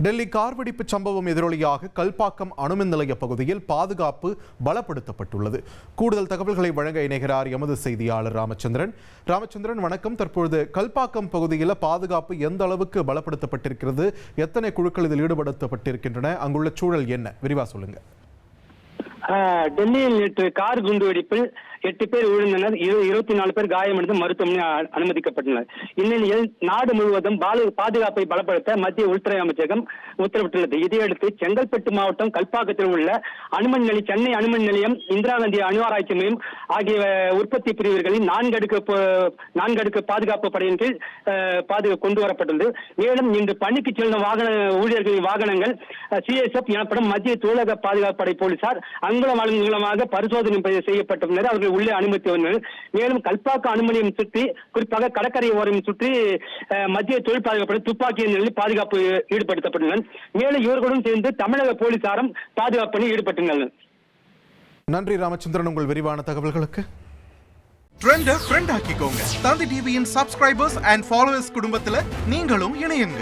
Delhi car வெடிப்பு சம்பவம் எதிரொலியாக கல்பாக்கம் அணுமின் நிலைய பகுதியில் பாதுகாப்பு பலப்படுத்தப்பட்டுள்ளது. கூடுதல் தகவல்களை வழங்க இணைகிறார் எமது செய்தியாளர் ராமச்சந்திரன். வணக்கம். தற்பொழுது கல்பாக்கம் பகுதியில் பாதுகாப்பு எந்த அளவுக்கு பலப்படுத்தப்பட்டிருக்கிறது? எத்தனை குழுக்கள் இதில் ஈடுபடுத்தப்பட்டிருக்கின்றன? அங்குள்ள சூழல் என்ன? விரிவா சொல்லுங்க. டெல்லியில் நேற்று கார் குண்டுவெடிப்பில் 8 பேர் உயிரிழந்தனர். 24 பேர் காயமடைந்து மருத்துவமனை அனுமதிக்கப்பட்டனர். இந்நிலையில் நாடு முழுவதும் பாதுகாப்பை பலப்படுத்த மத்திய உள்துறை அமைச்சகம் உத்தரவிட்டுள்ளது. இதையடுத்து செங்கல்பட்டு மாவட்டம் கல்பாக்கத்தில் உள்ள அணுமின் நிலையம், சென்னை அணுமின் நிலையம், இந்திரா காந்தி அணு ஆராய்ச்சி மையம் ஆகிய உற்பத்தி பிரிவுகளில் 4 அடுக்கு பாதுகாப்பு படையின் கீழ் கொண்டு வரப்பட்டுள்ளது. மேலும் இன்று பணிக்கு செல்லும் ஊழியர்களின் வாகனங்கள் சிஎஸ்எஃப் எனப்படும் மத்திய தொழிலக பாதுகாப்பு படை போலீசார் அங்குலம் மூலமாக பரிசோதனை செய்யப்பட்டுள்ளனர். அவர்கள் உள்ளே அனுமதி வந்தனர். மேலும் கல்பாக்கம் அணுமினியம் சுற்றி, குறிப்பாக கடற்கரை ஓரம் சுற்றி மத்திய தொழில் பாதுகாப்பு துப்பாக்கி நிலையில் பாதுகாப்பு ஈடுபடுத்தப்பட்டுள்ளனர். மேலும் இவர்களுடன் சேர்ந்து தமிழக போலீசாரும் பாதுகாப்பு பணியில் ஈடுபட்டுள்ளனர். நன்றி ராமச்சந்திரன், உங்கள் விரிவான தகவல்களுக்கு. ட்ரெண்டை ஃப்ரெண்ட் ஆக்கிக்கோங்க. தந்தி டிவியின் சப்ஸ்கிரைபர்ஸ் அண்ட் ஃபாலோவர்ஸ் குடும்பத்தில் நீங்களும் இணையுங்க.